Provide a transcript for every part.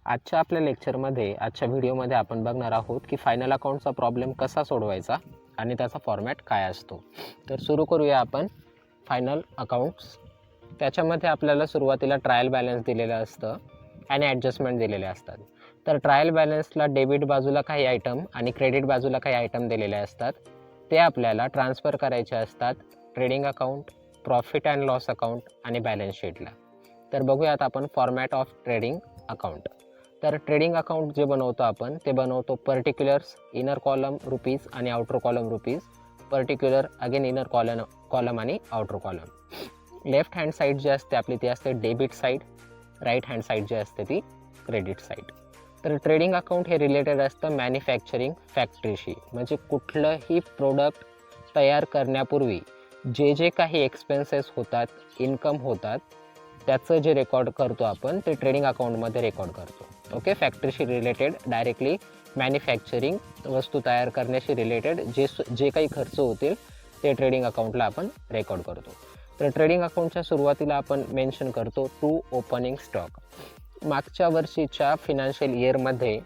आजच्या आपल्या लेक्चरमध्ये आजच्या व्हिडिओमध्ये आपण बघणार आहोत की फायनल अकाउंटचा प्रॉब्लेम कसा सोडवायचा आणि त्याचा फॉर्मॅट काय असतो. तर सुरू करूया आपण फायनल अकाउंट्स. त्याच्यामध्ये आपल्याला सुरुवातीला ट्रायल बॅलन्स दिलेलं असतं आणि ॲडजस्टमेंट दिलेले असतात. तर ट्रायल बॅलन्सला डेबिट बाजूला काही आयटम आणि क्रेडिट बाजूला काही आयटम दिलेले असतात. ते आपल्याला ट्रान्सफर करायचे असतात trading account, profit and loss account आणि बॅलन्स शीटला. तर बघूयात आपण फॉर्मॅट ऑफ ट्रेडिंग अकाउंट. तर ट्रेडिंग अकाउंट जे बनवतो आपण ते बनवतो पर्टिक्युलर्स, इनर कॉलम रुपीज आणि outer column rupees, particular again inner column आणि outer column. Left hand side जी असते आपली ती असते debit side, right hand side जी असते ती क्रेडिट साईड. तर ट्रेडिंग अकाउंट हे रिलेटेड असतं मॅन्युफॅक्चरिंग फॅक्टरीशी, म्हणजे कुठलंही प्रोडक्ट तयार करण्यापूर्वी जे जे काही एक्सपेन्सेस होतात, इन्कम होतात, त्याचं जे रेकॉर्ड करतो आपण ते ट्रेडिंग अकाउंटमध्ये रेकॉर्ड करतो. ओके, फॅक्टरीशी रिलेटेड डायरेक्टली मॅन्युफॅक्चरिंग वस्तू तयार करण्याशी रिलेटेड जे काही खर्च होतील ते ट्रेडिंग अकाउंटला आपण रेकॉर्ड करतो. तर ट्रेडिंग अकाउंटच्या सुरुवातीला आपण मेन्शन करतो टू ओपनिंग स्टॉक. मागच्या वर्षीच्या फिनान्शियल इयरमध्ये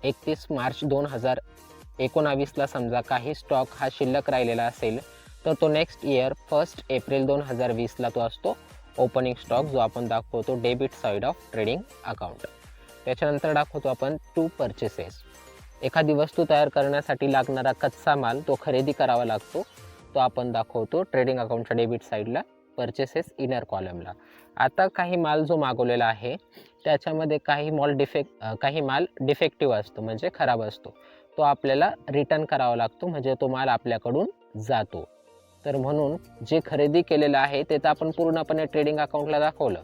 31 मार्च 2019ला समजा काही स्टॉक हा शिल्लक राहिलेला असेल तर तो नेक्स्ट इयर 1 एप्रिल 2020ला तो असतो ओपनिंग स्टॉक, जो आपण दाखवतो debit side of trading account. त्याच्यानंतर दाखवतो आपण टू परचेसेस. एखादी वस्तू तयार करण्यासाठी लागणारा कच्चा माल तो खरेदी करावा लागतो, तो आपण दाखवतो ट्रेडिंग अकाउंटच्या डेबिट साईडला, परचेसेस इनर कॉलमला. आता काही माल जो मागवलेला आहे त्याच्यामध्ये काही माल डिफेक्टिव्ह असतो, म्हणजे खराब असतो, तो आपल्याला रिटर्न करावा लागतो, म्हणजे तो माल आपल्याकडून जातो. तर म्हणून जे खरेदी केलेलं आहे ते तर आपण पूर्णपणे ट्रेडिंग अकाउंटला दाखवलं,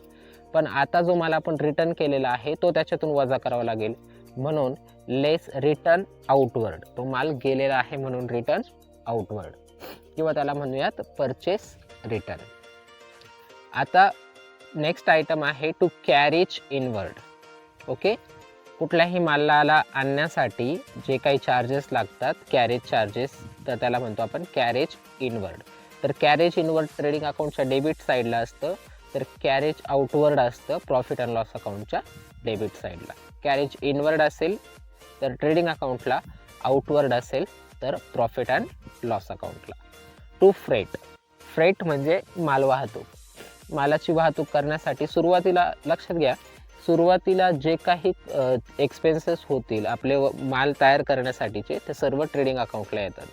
पण आता जो माल आपण रिटर्न केलेला आहे तो त्याच्यातून वजा करावा लागेल, म्हणून लेस रिटर्न आउटवर्ड. तो माल गेलेला आहे म्हणून रिटर्न आउटवर्ड, किंवा त्याला म्हणूयात परचेस रिटर्न. आता नेक्स्ट आयटम आहे टू कॅरेज इनवर्ड. ओके, कुठल्याही मालाला आणण्यासाठी जे काही चार्जेस लागतात, कॅरेज चार्जेस, तर त्याला म्हणतो आपण कॅरेज इनवर्ड. तर कॅरेज इनवर्ड ट्रेडिंग अकाउंटच्या डेबिट साईडला असतं, तर कॅरेज आउटवर्ड असतं प्रॉफिट अँड लॉस अकाउंटच्या डेबिट साईडला. कॅरेज इनवर्ड असेल तर ट्रेडिंग अकाउंटला, आउटवर्ड असेल तर प्रॉफिट अँड लॉस अकाउंटला. टू फ्रेट म्हणजे मालवाहतूक. मालाची वाहतूक करण्यासाठी सुरुवातीला लक्षात घ्या, सुरुवातीला जे काही एक्सपेन्सेस होतील आपले माल तयार करण्यासाठीचे ते सर्व ट्रेडिंग अकाउंटला येतात.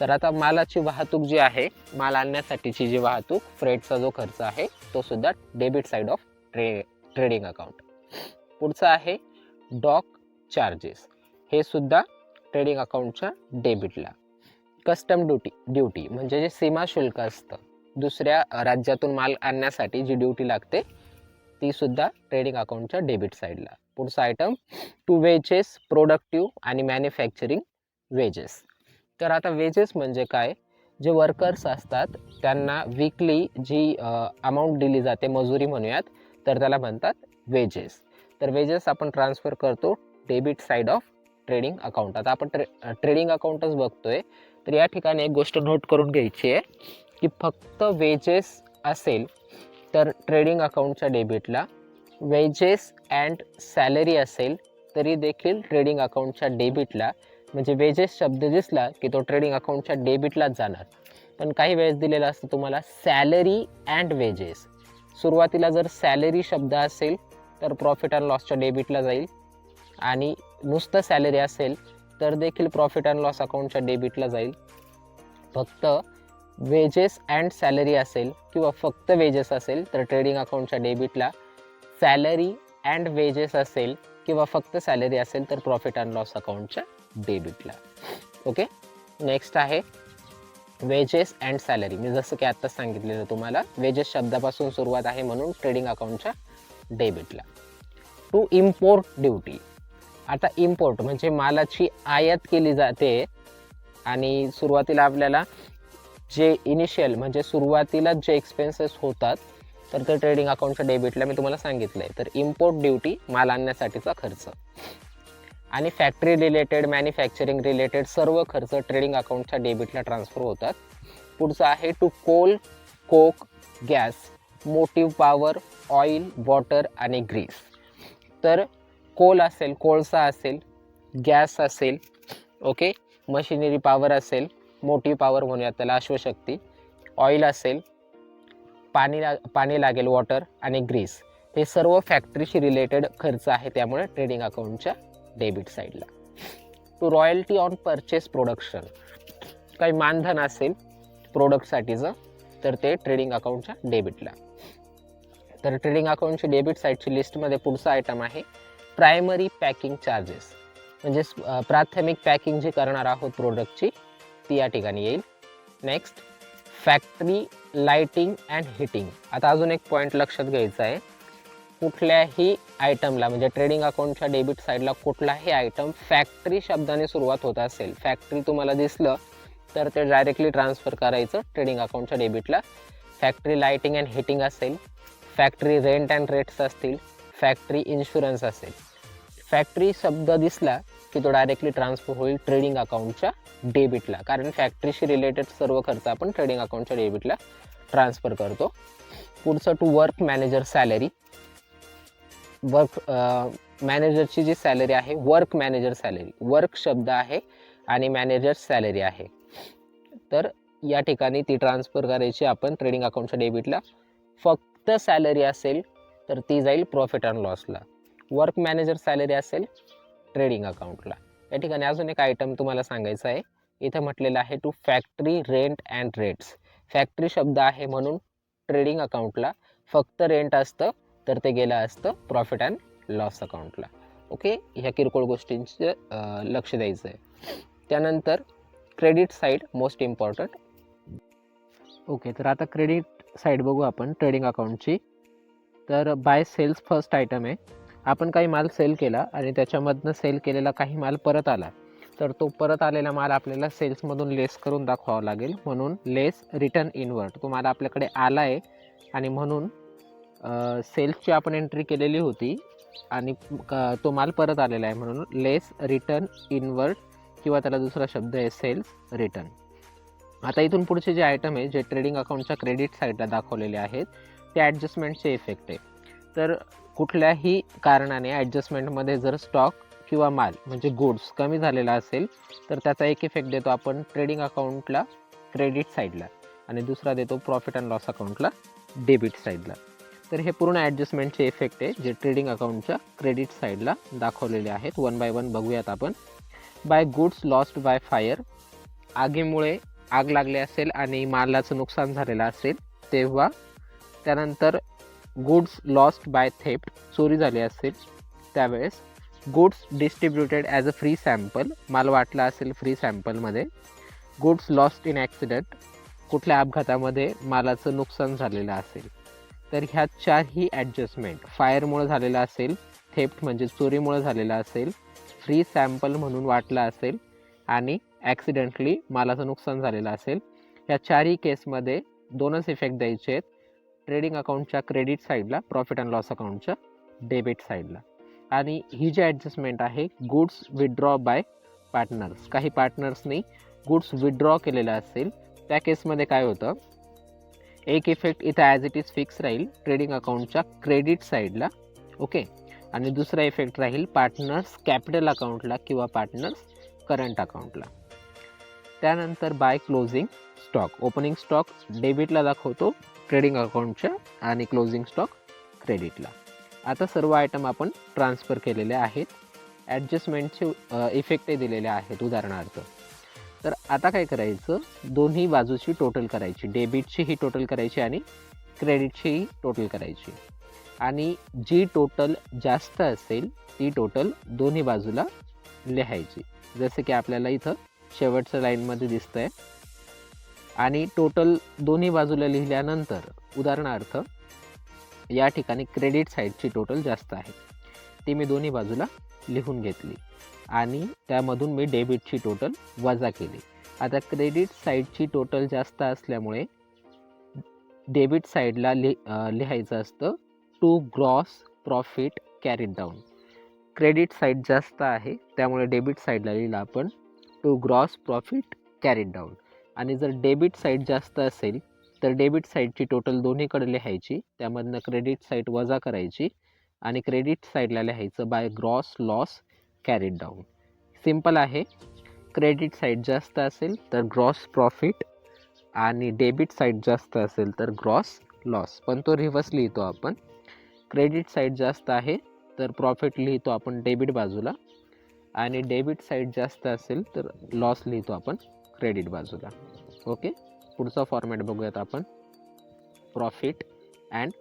तर आता मालाची वाहतूक जी आहे, माल आणण्यासाठीची जी वाहतूक, फ्रेटचा जो खर्च आहे तो सुद्धा debit side of trading account. पुढचं आहे डॉक चार्जेस, हे सुद्धा ट्रेडिंग अकाउंटच्या डेबिटला. कस्टम ड्युटी म्हणजे जे सीमा शुल्क असतं, दुसऱ्या राज्यातून माल आणण्यासाठी जी ड्युटी लागते ती सुद्धा ट्रेडिंग अकाउंटच्या डेबिट साईडला. पुढचा आयटम टू वेजेस, प्रोडक्टिव्ह आणि मॅन्युफॅक्चरिंग वेजेस. तर आता वेजेस म्हणजे काय, जे वर्कर्स असतात त्यांना वीकली जी अमाऊंट दिली जाते, मजुरी म्हणूयात, तर त्याला म्हणतात वेजेस. तर वेजेस आपण ट्रान्सफर करतो debit side of trading account. आता आपण ट्रेडिंग अकाउंटच बघतोय, तर या ठिकाणी एक गोष्ट नोट करून घ्यायची आहे की फक्त वेजेस असेल तर ट्रेडिंग अकाउंटच्या डेबिटला, वेजेस अँड सॅलरी असेल तरी देखील ट्रेडिंग अकाउंटच्या डेबिटला, म्हणजे वेजेस शब्द दिसला की तो ट्रेडिंग अकाउंटच्या डेबिटलाच जाणार. पण काही वेळेस दिलेलं असतं तुम्हाला सॅलरी अँड वेजेस. सुरुवातीला जर सॅलरी शब्द असेल तर प्रॉफिट अँड लॉसच्या डेबिटला जाईल, आणि नुसतं सॅलरी असेल तर देखील प्रॉफिट अँड लॉस अकाउंटच्या डेबिटला जाईल. फक्त वेजेस अँड सॅलरी असेल किंवा फक्त वेजेस असेल तर ट्रेडिंग अकाउंटच्या डेबिटला, सॅलरी अँड वेजेस असेल किंवा फक्त सॅलरी असेल तर प्रॉफिट अँड लॉस अकाउंटच्या डेबिटला. ओके, नेक्स्ट आहे वेजेस अँड सॅलरी. मी जसं की आत्ताच सांगितलेलं तुम्हाला, वेजेस शब्दापासून सुरुवात आहे म्हणून ट्रेडिंग अकाउंटच्या डेबिटला. To import duty. आता इम्पोर्ट म्हणजे मालाची आयात केली जाते, आणि सुरुवातीला आपल्याला जे इनिशियल म्हणजे सुरुवातीला जे एक्सपेन्सेस होतात तर ते ट्रेडिंग अकाउंटच्या डेबिटला मी तुम्हाला सांगितलं आहे. तर इम्पोर्ट ड्युटी, माल आणण्यासाठीचा खर्च, आणि फॅक्टरी रिलेटेड, मॅन्युफॅक्चरिंग रिलेटेड सर्व खर्च ट्रेडिंग अकाउंटच्या डेबिटला ट्रान्सफर होतात. पुढचं आहे to coal, coke, gas, motive power, oil, water आणि ग्रीस. तर कोल असेल, कोळसा असेल, गॅस असेल, ओके, मशिनरी पॉवर असेल, मोठी पॉवर म्हणूयात त्याला, अश्वशक्ती, ऑइल असेल, पाणी लागेल, वॉटर, आणि ग्रीस, हे सर्व फॅक्टरीशी रिलेटेड खर्च आहे, त्यामुळे ट्रेडिंग अकाउंटच्या डेबिट साईडला. To royalty on purchase production, काही मानधन असेल प्रोडक्टसाठीचं, तर ते ट्रेडिंग अकाउंटच्या डेबिटला. तर ट्रेडिंग अकाउंटची डेबिट साईडची लिस्टमध्ये पुढचा आयटम आहे प्रायमरी पॅकिंग चार्जेस, म्हणजे प्राथमिक पॅकिंग जी करणार आहोत प्रोडक्टची ती या ठिकाणी येईल. Next factory lighting and heating. आता अजून एक पॉईंट लक्षात घ्यायचा आहे, कुठल्याही आयटमला म्हणजे ट्रेडिंग अकाउंटच्या डेबिट साईडला कुठलाही आयटम फॅक्टरी शब्दाने सुरुवात होत असेल, फॅक्टरी तुम्हाला दिसलं तर ते डायरेक्टली ट्रान्सफर करायचं ट्रेडिंग अकाउंटच्या डेबिटला. फॅक्टरी लाइटिंग अँड हिटिंग असेल, फॅक्टरी रेंट अँड रेट्स असतील, फॅक्टरी इन्शुरन्स असेल, फॅक्टरी शब्द दिसला की तो डायरेक्टली ट्रान्सफर होईल ट्रेडिंग अकाउंटच्या डेबिटला, कारण फॅक्टरीशी रिलेटेड सर्व खर्च आपण ट्रेडिंग अकाउंटच्या डेबिटला ट्रान्सफर करतो. पुढचं to work manager salary. Work मॅनेजरची जी सॅलरी आहे, वर्क मॅनेजर सॅलरी, वर्क शब्द आहे आणि मॅनेजर सॅलरी आहे, तर या ठिकाणी ती ट्रान्सफर करायची आपण ट्रेडिंग अकाउंटच्या डेबिटला. फक्त सॅलरी असेल तर ती जाईल प्रॉफिट अँड लॉसला, वर्क मॅनेजर सॅलरी असेल ट्रेडिंग अकाउंटला. या ठिकाणी अजून एक आयटम तुम्हाला सांगायचं आहे, इथं म्हटलेलं आहे to factory rent and rates. Factory शब्द आहे म्हणून ट्रेडिंग अकाउंटला फक्त रेंट असतं तर ते गेलं असतं प्रॉफिट अँड लॉस अकाउंटला. ओके, ह्या किरकोळ गोष्टींचं लक्ष द्यायचं आहे. त्यानंतर credit side most important. Okay, तर आता क्रेडिट साईड बघू आपण ट्रेडिंग अकाउंटची. तर बाय सेल्स फर्स्ट आयटम आहे, आपण काही माल सेल केला आणि त्याच्यामधनं सेल केलेला काही माल परत आला, तर तो परत आलेला माल आपल्याला सेल्समधून लेस करून दाखवावा लागेल, म्हणून लेस रिटर्न इनवर्ट. तो माल आपल्याकडे आला आहे आणि म्हणून सेल्सची आपण एंट्री केलेली होती आणि तो माल परत आलेला आहे, म्हणून लेस रिटर्न इनवर्ट, किंवा त्याला दुसरा शब्द आहे सेल्स रिटर्न. आता इथून पुढचे जे आयटम आहे जे ट्रेडिंग अकाउंटच्या क्रेडिट साईडला दाखवलेले आहेत ते ॲडजस्टमेंटचे इफेक्ट आहे. तर कुठल्याही कारणाने ॲडजस्टमेंटमध्ये जर स्टॉक किंवा माल म्हणजे गुड्स कमी झालेला असेल तर त्याचा एक इफेक्ट देतो आपण ट्रेडिंग अकाउंटला क्रेडिट साईडला आणि दुसरा देतो प्रॉफिट अँड लॉस अकाउंटला डेबिट साईडला. तर हे पूर्ण ॲडजस्टमेंटचे इफेक्ट आहे जे ट्रेडिंग अकाउंटच्या क्रेडिट साईडला दाखवलेले आहेत. वन बाय वन बघूयात आपण. By goods lost by fire, आगीमुळे आग लागली असेल आणि मालाचं नुकसान झालेलं असेल तेव्हा. त्यानंतर गुड्स लॉस्ट बाय थेफ्ट, चोरी झाली असेल त्यावेळेस. Goods distributed as a free sample, माल वाटला असेल फ्री सॅम्पलमध्ये. गुड्स लॉस्ट इन ॲक्सिडेंट, कुठल्या अपघातामध्ये मालाचं नुकसान झालेलं असेल. तर ह्या चारही ॲडजस्टमेंट, फायरमुळे झालेलं असेल, थेफ्ट म्हणजे चोरीमुळे झालेलं असेल, फ्री सॅम्पल म्हणून वाटला असेल आणि ॲक्सिडेंटली मालाचं नुकसान झालेलं असेल, ह्या चारही केसमध्ये दोनच इफेक्ट द्यायचे आहेत ट्रेडिंग अकाउंटच्या क्रेडिट साईडला, प्रॉफिट अँड लॉस अकाउंटच्या डेबिट साईडला. आणि ही जी ॲडजस्टमेंट आहे गुड्स विथड्रॉ बाय पार्टनर्स, काही पार्टनर्सनी गुड्स विथड्रॉ केलेलं असेल त्या केसमध्ये काय होतं, एक इफेक्ट इथं ॲज इट इज फिक्स राहील ट्रेडिंग अकाउंटच्या क्रेडिट साईडला, ओके, आणि दुसरा इफेक्ट राहील पार्टनर्स कॅपिटल अकाउंटला किंवा पार्टनर्स करंट अकाउंटला. त्यानंतर by closing stock, opening stock डेबिटला दाखवतो ट्रेडिंग अकाउंटच्या आणि क्लोजिंग स्टॉक क्रेडिटला. आता सर्व आयटम आपण ट्रान्सफर केलेले आहेत, ॲडजस्टमेंटचे इफेक्टही दिलेले आहेत उदाहरणार्थ. तर आता काय करायचं, दोन्ही बाजूची टोटल करायची, डेबिटचीही टोटल करायची आणि क्रेडिटचीही टोटल करायची, आणि जी टोटल जास्त असेल ती टोटल दोन्ही बाजूला लिहायची, जसं की आपल्याला इथं शेवटच्या लाईनमध्ये दिसतं आहे. आणि टोटल दोन्ही बाजूला लिहिल्यानंतर उदाहरणार्थ या ठिकाणी क्रेडिट साईडची टोटल जास्त आहे, ती मी दोन्ही बाजूला लिहून घेतली आणि त्यामधून मी डेबिटची टोटल वजा केली. आता क्रेडिट साईडची टोटल जास्त असल्यामुळे डेबिट साईडला लिहायचं असतं to gross profit carried down. Credit side जास्त आहे त्यामुळे डेबिट साईडला लिहिलं आपण to gross profit carried down. आणि जर डेबिट साईड जास्त असेल तर डेबिट साईडची टोटल दोन्हीकडे लिहायची, त्यामधनं क्रेडिट साईड वजा करायची आणि क्रेडिट साईडला लिहायचं by gross loss carried down. Simple आहे. क्रेडिट साईड जास्त असेल तर ग्रॉस प्रॉफिट आणि डेबिट साईड जास्त असेल तर ग्रॉस लॉस, पण तो रिव्हर्स लिहितो आपण. क्रेडिट साईड जास्त आहे तर प्रॉफिट लिहितो आपण डेबिट बाजूला आणि डेबिट साईड जास्त असेल तर लॉस लिहितो आपण क्रेडिट बाजूला. ओके, पुढचा फॉर्मॅट बघूयात आपण, प्रॉफिट अँड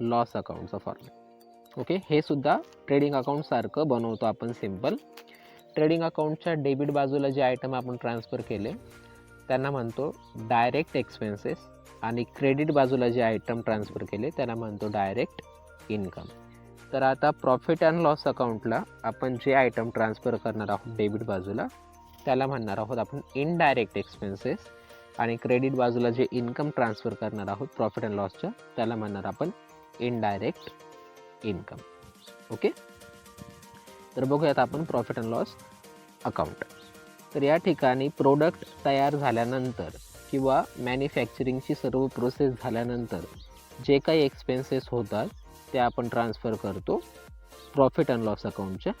लॉस अकाउंटचा फॉर्मॅट. ओके, हे सुद्धा ट्रेडिंग अकाउंटसारखं बनवतो आपण सिम्पल. ट्रेडिंग अकाउंटच्या डेबिट बाजूला जे आयटम आपण ट्रान्सफर केले त्यांना म्हणतो डायरेक्ट एक्सपेन्सेस आणि क्रेडिट बाजूला जे आयटम ट्रान्सफर केले त्यांना म्हणतो डायरेक्ट इन्कम. तर आता प्रॉफिट अँड लॉस अकाउंटला आपण जे आयटम ट्रान्सफर करणार आहोत डेबिट बाजूला त्याला म्हणणार आहोत आपण इनडायरेक्ट एक्सपेन्सेस आणि क्रेडिट बाजूला जे इन्कम ट्रान्सफर करणार आहोत प्रॉफिट अँड लॉसच्या त्याला म्हणणार आपण इनडायरेक्ट इन्कम. ओके, तर बघूयात आपण प्रॉफिट अँड लॉस अकाउंट. तर या ठिकाणी प्रोडक्ट तयार झाल्यानंतर किंवा मॅन्युफॅक्चरिंगची सर्व प्रोसेस झाल्यानंतर जे काही एक्सपेन्सेस होतात ते आपण ट्रान्सफर करतो प्रॉफिट अँड लॉस अकाउंटच्या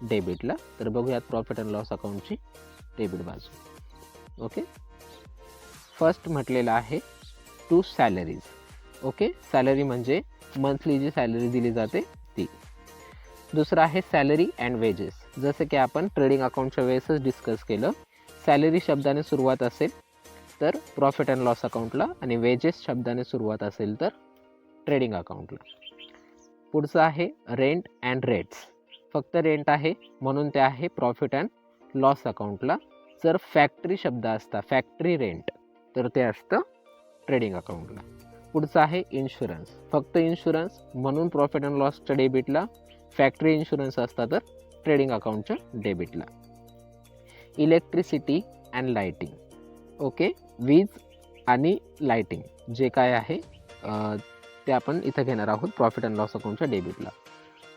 डेबिटला. तर बघूयात प्रॉफिट अँड लॉस अकाउंटची डेबिट बाजू. ओके, फर्स्ट म्हटलेलं आहे टू सॅलरीज. ओके, सॅलरी म्हणजे मंथली जी सॅलरी दिली जाते ती. दुसरं आहे सॅलरी अँड वेजेस. जसं की आपण ट्रेडिंग अकाउंटच्या वेळेसच डिस्कस केलं, सॅलरी शब्दाने सुरुवात असेल तर प्रॉफिट अँड लॉस अकाउंटला आणि वेजेस शब्दाने सुरुवात असेल तर ट्रेडिंग अकाउंटला. पुढचं आहे रेंट अँड रेट्स. फक्त रेंट आहे म्हणून ते आहे प्रॉफिट अँड लॉस अकाउंटला. जर फॅक्टरी शब्द असता फॅक्टरी रेंट तर ते असतं ट्रेडिंग अकाउंटला. पुढचं आहे इन्शुरन्स. फक्त इन्शुरन्स म्हणून प्रॉफिट अँड लॉसच्या डेबिटला. फॅक्टरी इन्शुरन्स असता तर ट्रेडिंग अकाउंटच्या डेबिटला. Electricity and lighting. ओके, वीज आणि लाईटिंग जे काय आहे ते आपण इथं घेणार आहोत प्रॉफिट अँड लॉस अकाउंटच्या डेबिटला.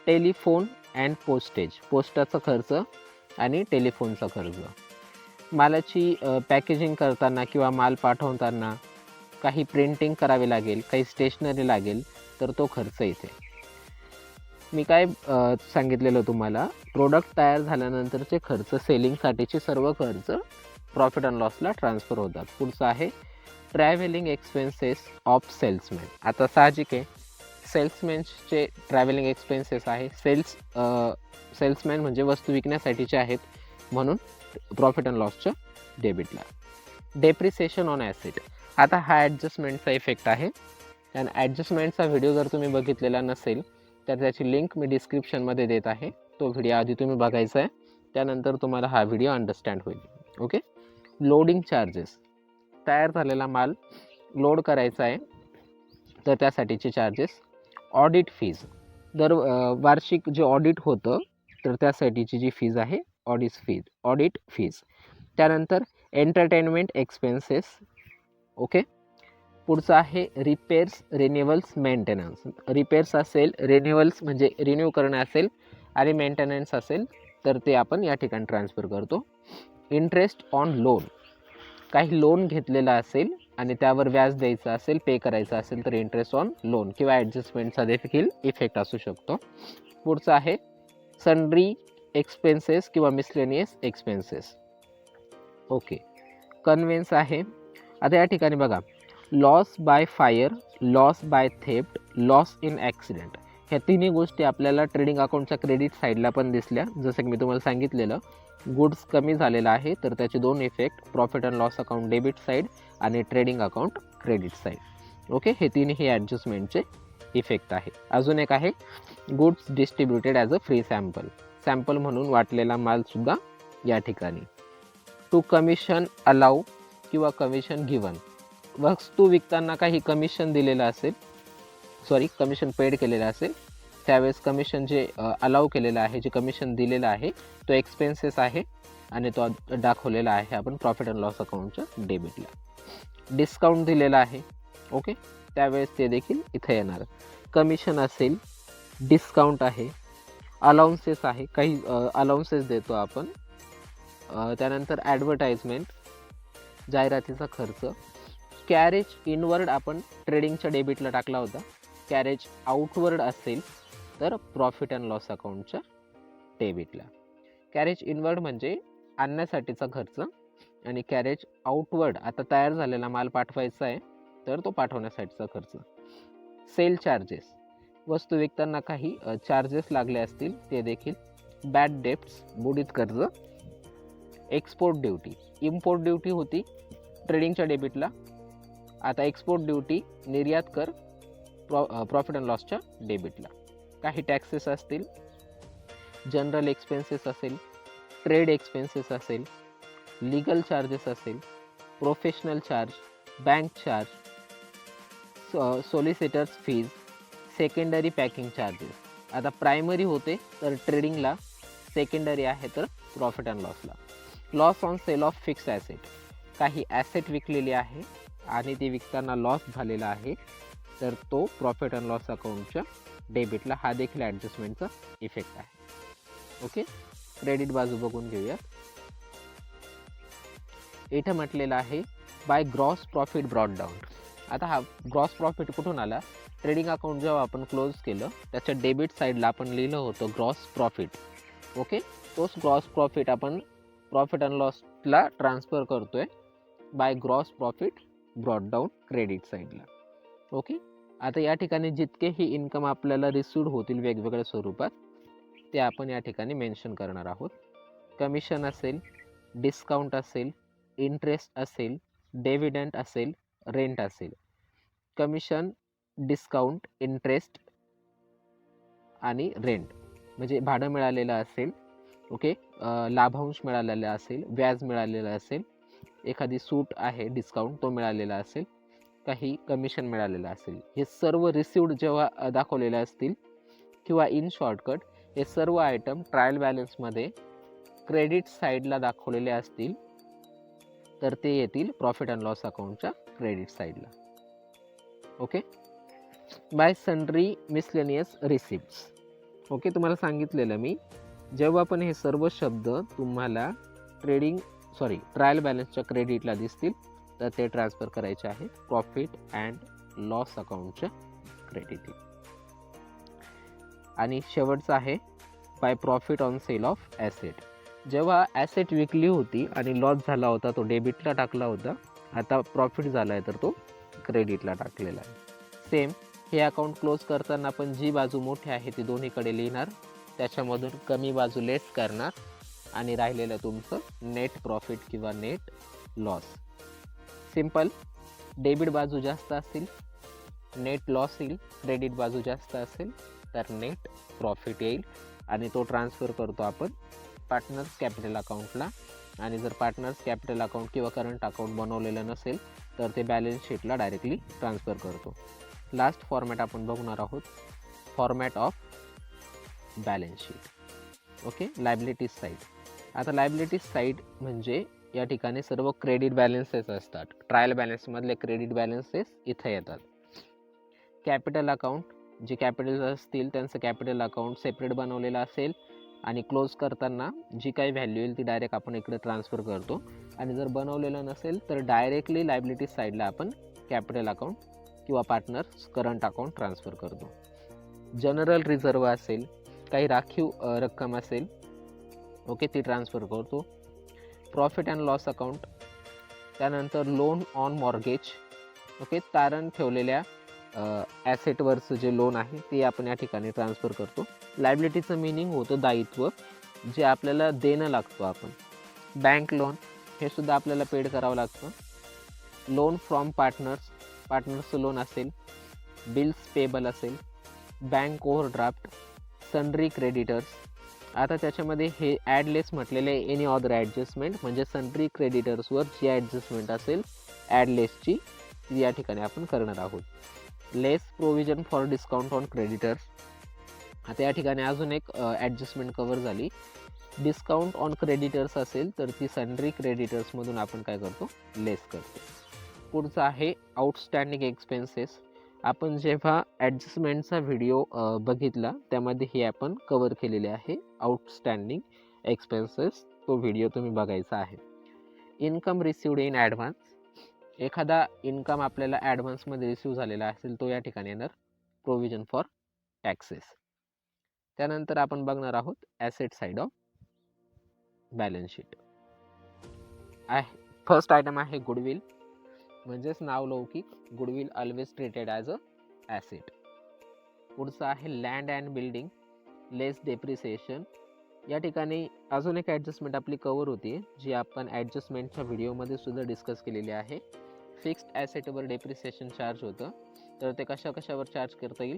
Telephone and postage. पोस्टाचा खर्च आणि टेलिफोनचा खर्च. मालाची पॅकेजिंग करताना किंवा माल पाठवताना काही प्रिंटिंग करावी लागेल, काही स्टेशनरी लागेल तर तो खर्च इथे. मी काय सांगितलेलं तुम्हाला, प्रोडक्ट तयार झाल्यानंतरचे खर्च, सेलिंगसाठीचे सर्व खर्च प्रॉफिट अँड लॉसला ट्रान्सफर होतात. पुढचं आहे ट्रॅव्हलिंग एक्सपेन्सेस ऑफ सेल्समॅन. आता साहजिक आहे सेल्समॅनचे ट्रॅव्हलिंग एक्सपेन्सेस आहे. सेल्समॅन म्हणजे वस्तू विकण्यासाठीचे आहेत म्हणून प्रॉफिट अँड लॉसच्या डेबिटला. Depreciation on asset. आता हा ॲडजस्टमेंटचा इफेक्ट आहे आणि ॲडजस्टमेंटचा व्हिडिओ जर तुम्ही बघितलेला नसेल तर त्याची लिंक मी डिस्क्रिप्शनमध्ये देत आहे. तो व्हिडिओ आधी तुम्ही बघायचा आहे, त्यानंतर तुम्हाला हा व्हिडिओ अंडरस्टँड होईल. Okay, loading charges. तयार झालेला माल लोड करायचा आहे तर त्यासाठीचे चार्जेस. Audit fees. दर वार्षिक जे ऑडिट होतं तर त्यासाठीची जी फीज आहे ऑडिट फीज. त्यानंतर एंटरटेनमेंट एक्सपेन्सेस. ओके, पुढचं आहे रिपेअर्स, रिन्युअल्स, मेंटेनन्स. रिपेअर्स असेल, रिन्युअल्स म्हणजे रिन्यू करणं असेल आणि मेंटेनन्स असेल तर ते आपण या ठिकाणी ट्रान्सफर करतो. Interest on loan. काही लोन घेतलेला असेल आणि त्यावर व्याज द्यायचं असेल, पे करायचं असेल तर इंटरेस्ट ऑन लोन किंवा ॲडजस्टमेंटचा देखील इफेक्ट असू शकतो. पुढचं आहे सन्ड्री एक्सपेन्सेस किंवा मिसलेनियस एक्सपेन्सेस. ओके, कन्व्हेन्स आहे. आता या ठिकाणी बघा, loss by fire, loss by theft, loss in accident, ह्या तिन्ही गोष्टी आपल्याला ट्रेडिंग अकाउंटच्या क्रेडिट साईडला पण दिसल्या. जसं की मी तुम्हाला सांगितलेलं, गुड्स कमी झालेला आहे तर त्याचे दोन effect, profit and loss account debit side आणि trading account credit side. Okay, हे तिन्ही ॲडजस्टमेंटचे इफेक्ट आहे. अजून एक आहे goods distributed as a free sample. Sample म्हणून वाटलेला मालसुद्धा या ठिकाणी. टू कमिशन अलाउ किंवा कमिशन गिवन. वस्तू विकताना काही कमिशन दिलेलं असेल, कमिशन पेड केलेलं असेल त्यावेळेस कमिशन जे अलाउ केलेलं आहे, जे कमिशन दिलेलं आहे तो एक्सपेन्सेस आहे आणि तो दाखवलेला आहे आपण प्रॉफिट अँड लॉस अकाउंटच्या डेबिटला. डिस्काउंट दिलेला आहे, ओके, त्यावेळेस ते देखील इथे येणार. कमिशन असेल, डिस्काउंट आहे, अलाउन्सेस आहे, काही अलाउन्सेस देतो आपण. त्यानंतर ॲडव्हर्टाइजमेंट, जाहिरातीचा खर्च. कॅरेज इनवर्ड आपण ट्रेडिंगच्या डेबिटला टाकला होता. कॅरेज आउटवर्ड असेल तर प्रॉफिट अँड लॉस अकाउंटच्या डेबिटला. कॅरेज इनवर्ड म्हणजे आणण्यासाठीचा खर्च, आणि कॅरेज आउटवर्ड आता तयार झालेला माल पाठवायचा आहे तर तो पाठवण्यासाठीचा खर्च. सेल चार्जेस, वस्तू विकताना काही चार्जेस लागले असतील ते देखील. बॅड डेप्ट्स, बुडीत कर्ज. एक्सपोर्ट ड्युटी, इम्पोर्ट ड्युटी होती ट्रेडिंगच्या डेबिटला, आता एक्सपोर्ट ड्युटी निर्यात कर प्रॉफिट अँड लॉसच्या डेबिटला. काही टॅक्सेस असतील, जनरल एक्सपेन्सेस असेल, ट्रेड एक्सपेन्सेस असेल, लीगल चार्जेस असेल, professional charge, bank charge, solicitors fees, secondary packing charges. आता प्रायमरी होते तर ट्रेडिंगला, सेकंडरी आहे तर प्रॉफिट अँड लॉसला. Loss on sale of fix asset, काही ॲसेट विकलेली आहे आणि ती विकताना लॉस झालेला आहे तर तो प्रॉफिट अँड लॉस अकाउंटच्या डेबिटला. हा देखील ॲडजस्टमेंटचा इफेक्ट आहे. ओके, क्रेडिट बाजू बघून घेऊया. इथं म्हटलेलं आहे by gross profit brought down. आता हा ग्रॉस प्रॉफिट कुठून आला? ट्रेडिंग अकाउंट जेव्हा आपण क्लोज केलं त्याच्या डेबिट साईडला आपण लिहिलं होतं ग्रॉस प्रॉफिट. ओके, तोच ग्रॉस प्रॉफिट आपण प्रॉफिट अँड लॉसला ट्रान्सफर करतोय by gross profit brought down credit साईडला. ओके, आता या ठिकाणी जितकेही इन्कम आपल्याला रिसिव्ड होतील वेगवेगळ्या स्वरूपात ते आपण या ठिकाणी मेन्शन करणार आहोत. कमिशन असेल, डिस्काउंट असेल, इंटरेस्ट असेल, डिव्हिडंड असेल, रेंट असेल. कमिशन, डिस्काउंट, इंटरेस्ट आणि रेंट म्हणजे भाडं मिळालेलं असेल. ओके, लाभांश मिळालेला असेल, व्याज मिळालेलं असेल, एखादी सूट आहे डिस्काउंट तो मिळालेला असेल, काही कमिशन मिळालेलं असेल. हे सर्व रिसिव्ड जेव्हा दाखवलेले असतील किंवा इन शॉर्टकट हे सर्व आयटम ट्रायल बॅलन्समध्ये क्रेडिट साईडला दाखवलेले असतील तर ते येतील प्रॉफिट अँड लॉस अकाउंटच्या क्रेडिट साईडला. Okay, bye sundry miscellaneous receipts. Okay, तुम्हाला सांगितलेलं मी जेव्हा पण हे सर्व शब्द तुम्हाला ट्रायल बॅलन्सच्या क्रेडिटला दिसतील तर ते ट्रान्सफर करायचे आहे प्रॉफिट अँड लॉस अकाउंटच्या क्रेडिटला. आणि शेवटचं आहे by profit on sale of asset. जेव्हा ॲसेट विकली होती आणि लॉस झाला होता तो डेबिटला टाकला होता, आता प्रॉफिट झाला आहे तर तो क्रेडिटला टाकलेला आहे. सेम हे अकाउंट क्लोज करताना आपण जी बाजू मोठी आहे ती दोन्हीकडे लिहिणार, त्याच्यामधून कमी बाजू लेस करणार आणि राहिलेलं तुमचं नेट प्रॉफिट किंवा नेट लॉस. सिम्पल, डेबिट बाजू जास्त असेल नेट लॉस येईल, क्रेडिट बाजू जास्त असेल तर नेट प्रॉफिट येईल आणि तो ट्रान्सफर करतो आपण पार्टनर्स कॅपिटल अकाउंटला. आणि जर पार्टनर्स कॅपिटल अकाउंट किंवा करंट अकाउंट बनवलेलं नसेल तर ते बॅलन्स शीटला डायरेक्टली ट्रान्सफर करतो. लास्ट फॉर्मॅट आपण बघणार आहोत, format of balance sheet. Okay, liabilities side. आता लायबिलिटीज साईड म्हणजे या ठिकाणी सर्व क्रेडिट बॅलन्सेस असतात. ट्रायल बॅलन्समधले क्रेडिट बॅलन्सेस इथं येतात. कॅपिटल अकाउंट, जे कॅपिटल असतील त्यांचं कॅपिटल अकाउंट सेपरेट बनवलेलं असेल आणि क्लोज करताना जी काही व्हॅल्यू येईल ती डायरेक्ट आपण इकडे ट्रान्सफर करतो. आणि जर बनवलेलं नसेल तर डायरेक्टली लायबिलिटीज साईडला आपण कॅपिटल अकाउंट किंवा पार्टनर्स करंट अकाउंट ट्रान्सफर करतो. जनरल रिझर्व असेल, काही राखीव रक्कम असेल, ओके, ती ट्रान्सफर करतो. प्रॉफिट अँड लॉस अकाउंट, त्यानंतर लोन ऑन मॉर्गेज, ओके, तारण ठेवलेल्या ॲसेटवरचं जे लोन आहे ते आपण या ठिकाणी ट्रान्सफर करतो. लायबिलिटीचं मिनिंग होतं दायित्व, जे आपल्याला देणं लागतो आपण. बँक लोन हे सुद्धा आपल्याला पेड करावं लागतं. लोन फ्रॉम पार्टनर्सचं लोन असेल, बिल्स पेबल असेल, बँक ओव्हरड्राफ्ट, सन्ड्री क्रेडिटर्स. आता त्याच्यामध्ये हे ॲडलेस म्हटलेले एनी अदर ॲडजस्टमेंट म्हणजे सन्ड्री क्रेडिटर्सवर जी ॲडजस्टमेंट असेल ॲडलेसची ती या ठिकाणी आपण करणार आहोत. Less provision for discount on creditors. आता या ठिकाणी अजून एक ॲडजस्टमेंट कवर झाली. डिस्काउंट ऑन क्रेडिटर्स असेल तर ती सन्ड्री क्रेडिटर्समधून आपण काय करतो, लेस करतो. पुढचं आहे आउटस्टँडिंग एक्सपेन्सेस. आपण जेव्हा ॲडजस्टमेंटचा व्हिडिओ बघितला त्यामध्ये हे आपण कवर केलेले आहे आउटस्टँडिंग एक्सपेन्सेस. तो व्हिडिओ तुम्ही बघायचा आहे. इन्कम रिसिव्ड इन ॲडव्हान्स, एखादा इन्कम आपल्याला ॲडव्हान्समध्ये रिसिव्ह झालेला असेल तो या ठिकाणी येणार प्रोव्हिजन फॉर टॅक्सेस. त्यानंतर आपण बघणार आहोत asset side of balance sheet. First item आहे गुडविल, म्हणजेच नावलौकिक goodwill always treated as a asset. पुढचं आहे land and building less depreciation. या ठिकाणी अजून एक ॲडजस्टमेंट आपली कवर होती, जी आपण ॲडजस्टमेंटच्या व्हिडिओमध्ये सुद्धा डिस्कस केलेली आहे. फिक्स्ड ॲसेटवर डेप्रिसिएशन चार्ज होतं, तर ते कशावर चार्ज करता येईल?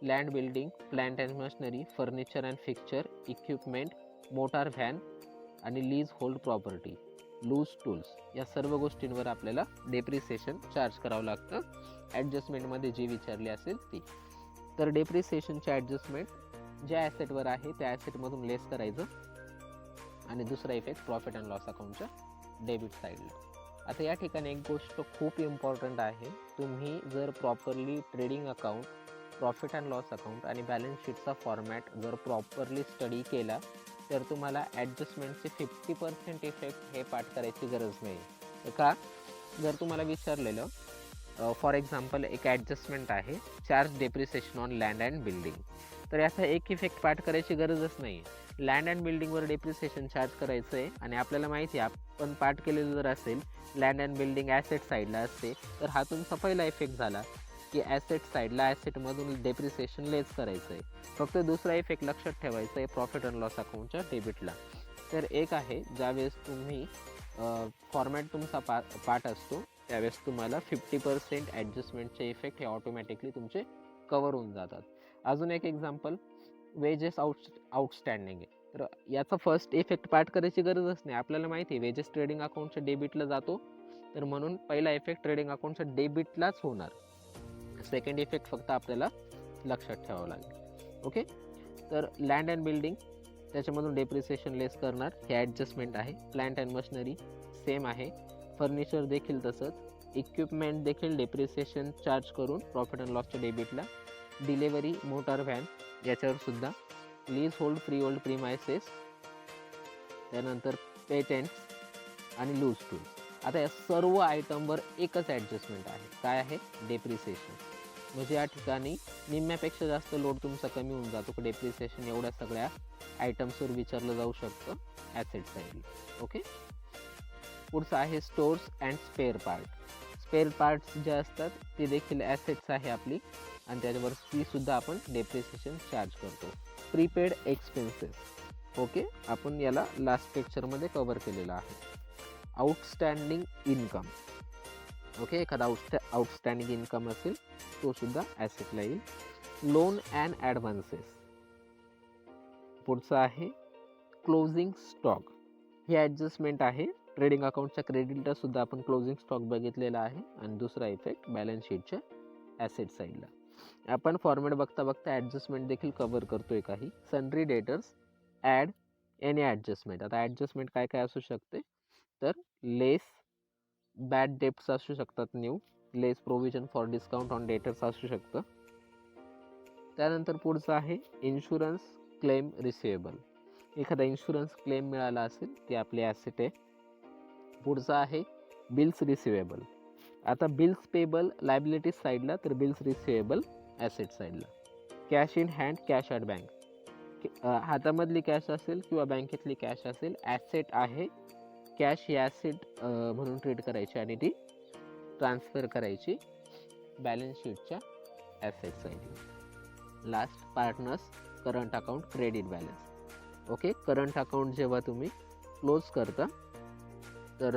Land building, plant and machinery, furniture and fixture, equipment, motor van आणि leasehold property, loose tools, या सर्व गोष्टींवर आपल्याला डेप्रिसिएशन चार्ज करावं लागतं ॲडजस्टमेंटमध्ये जी विचारली असेल ती. तर डेप्रिसिएशनचे ॲडजस्टमेंट ज्या ॲसेटवर आहे त्या ॲसेटमधून लेस करायचं आणि दुसरा इफेक्ट प्रॉफिट अँड लॉस अकाउंटच्या डेबिट साईडला. आता या ठिकाणी एक गोष्ट खूप इम्पॉर्टंट आहे. तुम्ही जर properly trading account, profit and loss account आणि बॅलन्स शीटचा फॉर्मॅट जर प्रॉपरली स्टडी केला तर तुम्हाला ॲडजस्टमेंटचे 50% इफेक्ट हे पाठ करायची गरज नाही. का? जर तुम्हाला विचारलेलं फॉर एक्झाम्पल एक ॲडजस्टमेंट आहे charge depreciation on land and building, तर याचा एक इफेक्ट पाठ करायची गरजच नाही. लँड अँड बिल्डिंगवर डेप्रिसिएशन चार्ज करायचं आहे आणि आपल्याला माहिती आहे आपण पाठ केलेलं जर असेल लँड अँड बिल्डिंग ॲसेट साईडला असते, तर हा तुमचा पहिला इफेक्ट झाला की ॲसेट साईडला ॲसेटमधून डेप्रिसिएशन लेस करायचं आहे. फक्त दुसरा इफेक्ट लक्षात ठेवायचा आहे प्रॉफिट अँड लॉस अकाउंटच्या डेबिटला. तर एक आहे ज्यावेळेस तुम्ही फॉर्मॅट तुमचा पाठ असतो त्यावेळेस तुम्हाला 50% ॲडजस्टमेंटचे इफेक्ट हे ऑटोमॅटिकली तुमचे कवर होऊन जातात. अजून एक एक्झाम्पल वेजेस आउटस्टँडिंग आहे, तर याचा फर्स्ट इफेक्ट पाठ करायची गरजच नाही. आपल्याला माहिती आहे वेजेस ट्रेडिंग अकाउंटच्या डेबिटला जातो, तर म्हणून पहिला इफेक्ट ट्रेडिंग अकाउंटच्या डेबिटलाच होणार. सेकंड इफेक्ट फक्त आपल्याला लक्षात ठेवावं लागेल. ओके, तर लँड अँड बिल्डिंग त्याच्यामधून डेप्रिसिएशन लेस करणार, हे ॲडजस्टमेंट आहे. प्लांट अँड मशिनरी सेम आहे, फर्निचर देखील तसंच, इक्विपमेंट देखील डेप्रिसिएशन चार्ज करून प्रॉफिट अँड लॉसच्या डेबिटला, डिलेवरी, मोटार व्हॅन याच्यावर सुद्धा, lease hold, free hold premises, त्यानंतर पेटेंट्स आणि लूज टूल्स. आता या सर्व आयटमवर एकच ॲडजस्टमेंट आहे, काय आहे? डेप्रिसिएशन. म्हणजे या ठिकाणी निम्म्यापेक्षा जास्त लोड तुमचा कमी होऊन जातो की डेप्रिसिएशन एवढ्या सगळ्या आयटम्सवर विचारलं जाऊ शकतं ॲसेट साईडला. ओके, पुढचं आहे stores and spare part. Spare parts जे असतात ते देखील ॲसेट्स आहे आपली आणि त्याच्यावर सुद्धा आपण डेप्रिसिएशन चार्ज करतो. प्रीपेड एक्सपेन्सेस, ओके, आपण याला लास्ट लेक्चरमध्ये कव्हर केलेलं आहे. आउटस्टँडिंग इन्कम, ओके, एखादा आउटस्टँडिंग इन्कम असेल तो सुद्धा ॲसेटला येईल. Loan and advances. पुढचं आहे क्लोजिंग स्टॉक. हे ॲडजस्टमेंट आहे ट्रेडिंग अकाउंटच्या क्रेडिटला सुद्धा आपण क्लोजिंग स्टॉक बघितलेला आहे आणि दुसरा इफेक्ट बॅलन्स शीटच्या ॲसेट साईडला. आपण फॉर्मॅट बघता ॲडजस्टमेंट देखील कव्हर करतोय काही. Sundry debtors, add any adjustment. आता ॲडजस्टमेंट काय काय असू शकते? तर लेस बॅड डेप्ट्स असू शकतात, new less provision for discount on debtors असू शकतं. त्यानंतर पुढचं आहे इन्शुरन्स क्लेम रिसिवेबल. एखादा इन्शुरन्स क्लेम मिळाला असेल ते आपले ॲसेट आहे. पुढचं आहे बिल्स रिसिवेबल. आता बिल्स पेबल लायबिलिटीज साईडला, तर बिल्स रिसिवेबल ॲसेट साईडला. Cash in hand, cash at bank. हातामधली कॅश असेल किंवा बँकेतली कॅश असेल, ॲसेट आहे. कॅश ही ॲसेट म्हणून ट्रीट करायची आणि ती ट्रान्सफर करायची बॅलन्स शीटच्या ॲसेट साईडला. Last partners current account, credit balance. Okay, current account जेव्हा तुम्ही क्लोज करता तर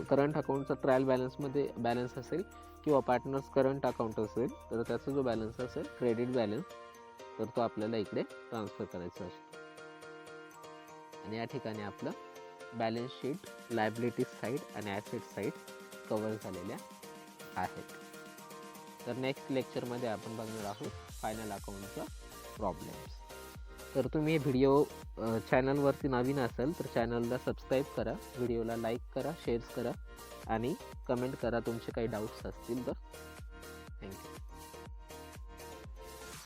करंट अकाउंटचा ट्रायल बॅलन्समध्ये बॅलन्स असेल किंवा पार्टनर्स करंट अकाउंट असेल तर त्याचा जो बॅलन्स असेल क्रेडिट बॅलन्स, तर तो आपल्याला इकडे ट्रान्सफर करायचा असतो. आणि या ठिकाणी आपलं बॅलन्स शीट, लायबिलिटीज साईड आणि ॲसेट साईड कव्हर झालेल्या आहेत. तर नेक्स्ट लेक्चरमध्ये आपण बघणार आहोत फायनल अकाउंटचा प्रॉब्लेम्स. तर तुम्ही हे व्हिडिओ चॅनलवरती नवीन असाल तर चॅनलला सबस्क्राईब करा, व्हिडिओला लाईक करा, शेअर करा आणि कमेंट करा तुमचे काही डाऊट्स असतील तर. थँक्यू.